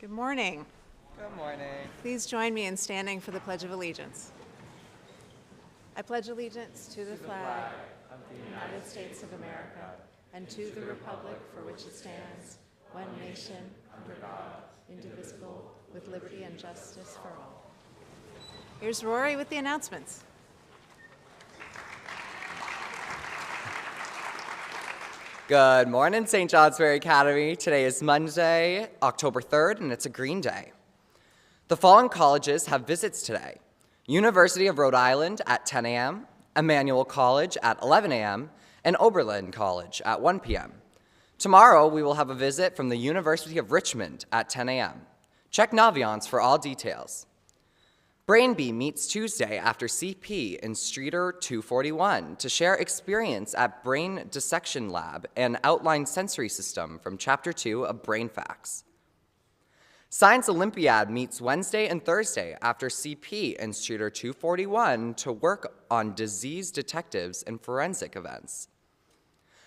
Good morning. Good morning. Please join me in standing for the Pledge of Allegiance. I pledge allegiance to the flag of the United States of America and to the republic for which it stands, one nation, under God, indivisible, with liberty and justice for all. Here's Rory with the announcements. Good morning, St. Johnsbury Academy. Today is Monday, October 3rd, and it's a green day. The following colleges have visits today: University of Rhode Island at 10 a.m., Emmanuel College at 11 a.m., and Oberlin College at 1 p.m. Tomorrow, we will have a visit from the University of Richmond at 10 a.m. Check Naviance for all details. Brainbee meets Tuesday after CP in Streeter 241 to share experience at Brain Dissection Lab and outline sensory system from Chapter 2 of Brain Facts. Science Olympiad meets Wednesday and Thursday after CP in Streeter 241 to work on disease detectives and forensic events.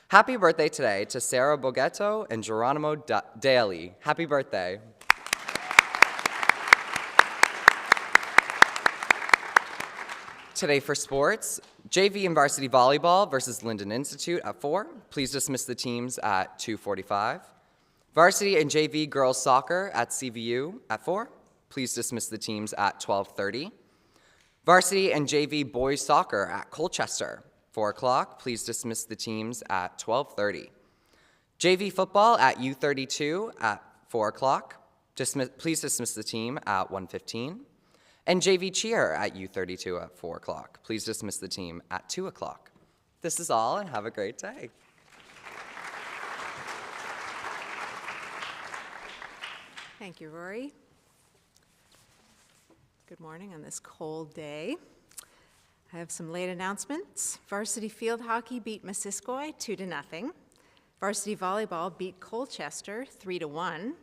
Happy birthday today to Sarah Bogetto and Geronimo Daly. Happy birthday. Today for sports, JV and varsity volleyball versus Linden Institute at 4. Please dismiss the teams at 2:45. Varsity and JV girls soccer at CVU at 4. Please dismiss the teams at 12:30. Varsity and JV boys soccer at Colchester, 4 o'clock. Please dismiss the teams at 12:30. JV football at U32 at 4 o'clock. Please dismiss the team at 1:15. And JV cheer at U32 at 4 o'clock. Please dismiss the team at 2 o'clock. This is all, and have a great day. Thank you, Rory. Good morning on this cold day. I have some late announcements. Varsity field hockey beat Missisquoi 2-0. Varsity volleyball beat Colchester 3-1.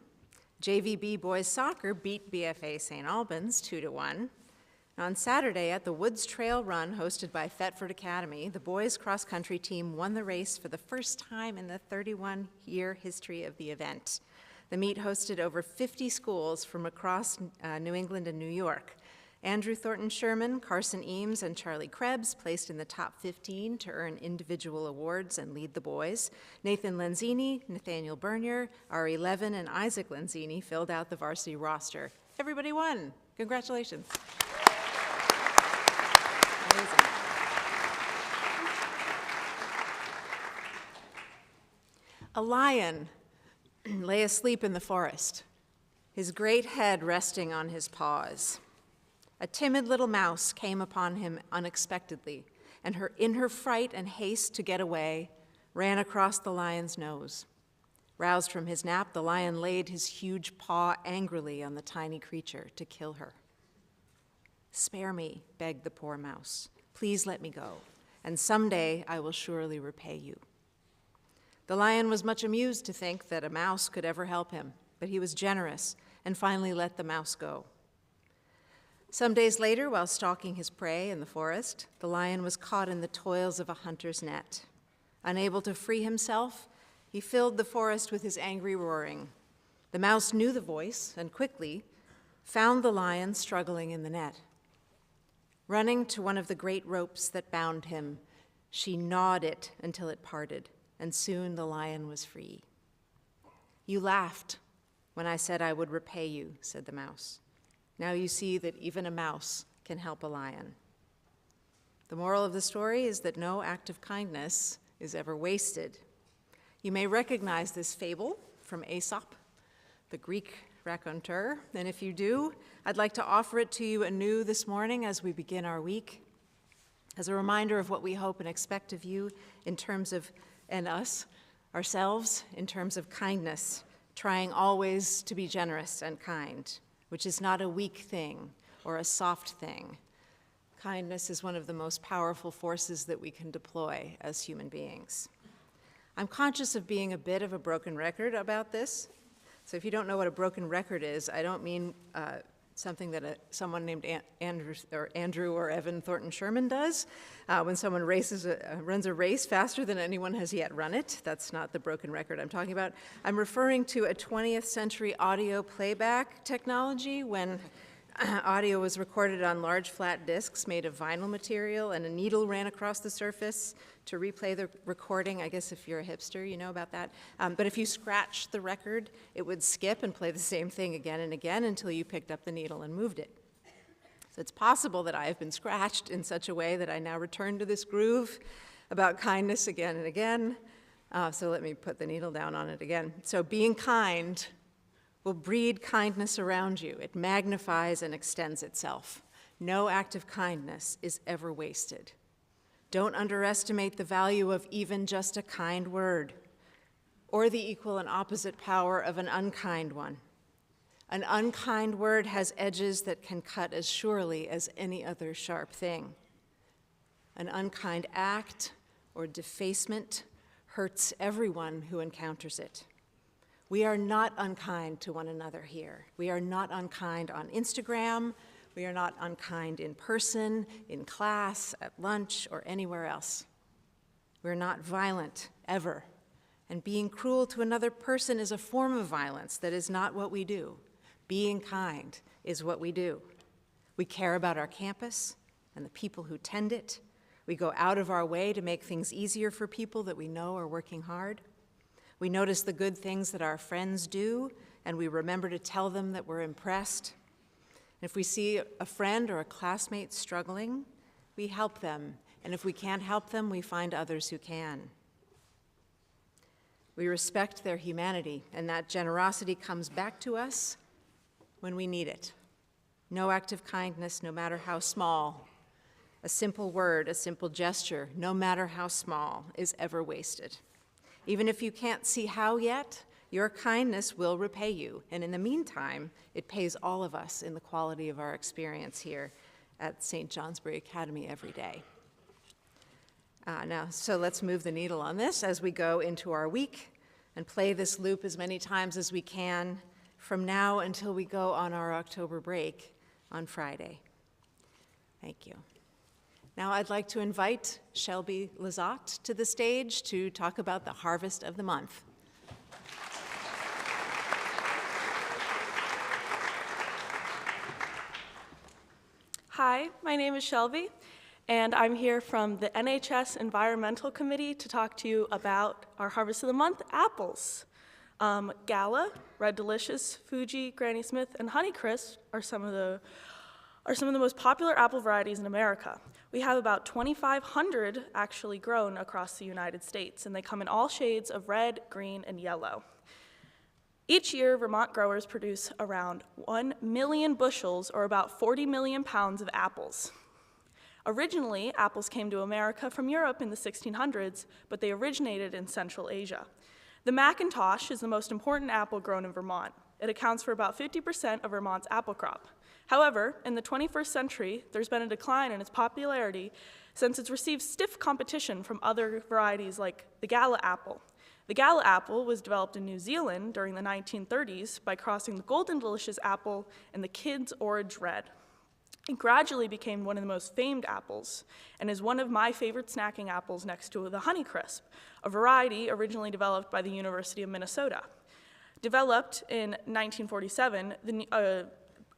JVB boys soccer beat BFA St. Albans 2-1. On Saturday at the Woods Trail Run hosted by Thetford Academy, the boys cross-country team won the race for the first time in the 31-year history of the event. The meet hosted over 50 schools from across New England and New York. Andrew Thornton Sherman, Carson Eames, and Charlie Krebs placed in the top 15 to earn individual awards and lead the boys. Nathan Lenzini, Nathaniel Bernier, Ari Levin, and Isaac Lenzini filled out the varsity roster. Everybody won. Congratulations. Amazing. A lion lay asleep in the forest, his great head resting on his paws. A timid little mouse came upon him unexpectedly, and in her fright and haste to get away, ran across the lion's nose. Roused from his nap, the lion laid his huge paw angrily on the tiny creature to kill her. "Spare me," begged the poor mouse. "Please let me go, and someday I will surely repay you." The lion was much amused to think that a mouse could ever help him, but he was generous and finally let the mouse go. Some days later, while stalking his prey in the forest, the lion was caught in the toils of a hunter's net. Unable to free himself, he filled the forest with his angry roaring. The mouse knew the voice and quickly found the lion struggling in the net. Running to one of the great ropes that bound him, she gnawed it until it parted, and soon the lion was free. "You laughed when I said I would repay you," said the mouse. "Now you see that even a mouse can help a lion." The moral of the story is that no act of kindness is ever wasted. You may recognize this fable from Aesop, the Greek raconteur, and if you do, I'd like to offer it to you anew this morning as we begin our week, as a reminder of what we hope and expect of you in terms of, and us, ourselves, in terms of kindness, trying always to be generous and kind, which is not a weak thing or a soft thing. Kindness is one of the most powerful forces that we can deploy as human beings. I'm conscious of being a bit of a broken record about this. So if you don't know what a broken record is, I don't mean something that someone named Andrew or Evan Thornton Sherman does. When someone runs a race faster than anyone has yet run it. That's not the broken record I'm talking about. I'm referring to a 20th century audio playback technology when audio was recorded on large flat discs made of vinyl material and a needle ran across the surface to replay the recording. I guess if you're a hipster, you know about that. But if you scratched the record, it would skip and play the same thing again and again until you picked up the needle and moved it. So it's possible that I have been scratched in such a way that I now return to this groove about kindness again and again. So let me put the needle down on it again. So being kind will breed kindness around you. It magnifies and extends itself. No act of kindness is ever wasted. Don't underestimate the value of even just a kind word, or the equal and opposite power of an unkind one. An unkind word has edges that can cut as surely as any other sharp thing. An unkind act or defacement hurts everyone who encounters it. We are not unkind to one another here. We are not unkind on Instagram. We are not unkind in person, in class, at lunch, or anywhere else. We're not violent, ever. And being cruel to another person is a form of violence that is not what we do. Being kind is what we do. We care about our campus and the people who tend it. We go out of our way to make things easier for people that we know are working hard. We notice the good things that our friends do, and we remember to tell them that we're impressed. And if we see a friend or a classmate struggling, we help them. And if we can't help them, we find others who can. We respect their humanity, and that generosity comes back to us when we need it. No act of kindness, no matter how small, a simple word, a simple gesture, no matter how small, is ever wasted. Even if you can't see how yet, your kindness will repay you. And in the meantime, it pays all of us in the quality of our experience here at St. Johnsbury Academy every day. So let's move the needle on this as we go into our week and play this loop as many times as we can from now until we go on our October break on Friday. Thank you. Now I'd like to invite Shelby Lizotte to the stage to talk about the harvest of the month. Hi, my name is Shelby, and I'm here from the NHS Environmental Committee to talk to you about our Harvest of the Month apples. Gala, Red Delicious, Fuji, Granny Smith, and Honeycrisp are some of the most popular apple varieties in America. We have about 2,500 actually grown across the United States, and they come in all shades of red, green, and yellow. Each year, Vermont growers produce around 1 million bushels, or about 40 million pounds of apples. Originally, apples came to America from Europe in the 1600s, but they originated in Central Asia. The Macintosh is the most important apple grown in Vermont. It accounts for about 50% of Vermont's apple crop. However, in the 21st century, there's been a decline in its popularity since it's received stiff competition from other varieties like the Gala apple. The Gala apple was developed in New Zealand during the 1930s by crossing the Golden Delicious apple and the Kidd's Orange Red. It gradually became one of the most famed apples and is one of my favorite snacking apples next to the Honeycrisp, a variety originally developed by the University of Minnesota. Developed in 1947,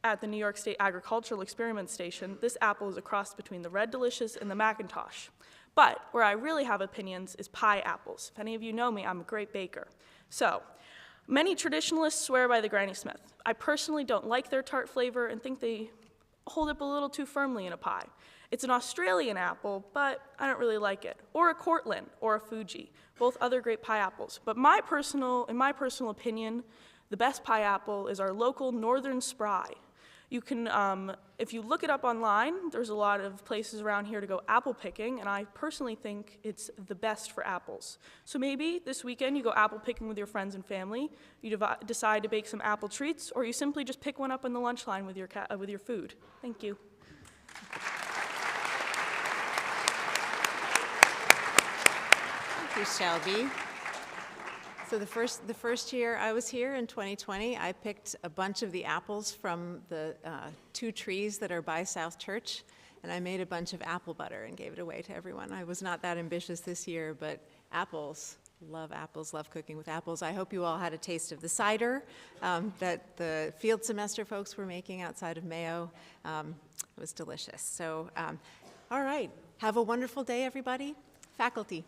at the New York State Agricultural Experiment Station, this apple is a cross between the Red Delicious and the Macintosh. But where I really have opinions is pie apples. If any of you know me, I'm a great baker. So, many traditionalists swear by the Granny Smith. I personally don't like their tart flavor and think they hold up a little too firmly in a pie. It's an Australian apple, but I don't really like it. Or a Cortland, or a Fuji, both other great pie apples. But in my personal opinion, the best pie apple is our local Northern Spry. You can, if you look it up online, there's a lot of places around here to go apple picking, and I personally think it's the best for apples. So maybe this weekend you go apple picking with your friends and family, you decide to bake some apple treats, or you simply just pick one up on the lunch line with your food. Thank you. Thank you, Shelby. So the first year I was here in 2020, I picked a bunch of the apples from the 2 trees that are by South Church, and I made a bunch of apple butter and gave it away to everyone. I was not that ambitious this year, but apples, love cooking with apples. I hope you all had a taste of the cider that the field semester folks were making outside of Mayo. It was delicious. So, all right, have a wonderful day, everybody. Faculty.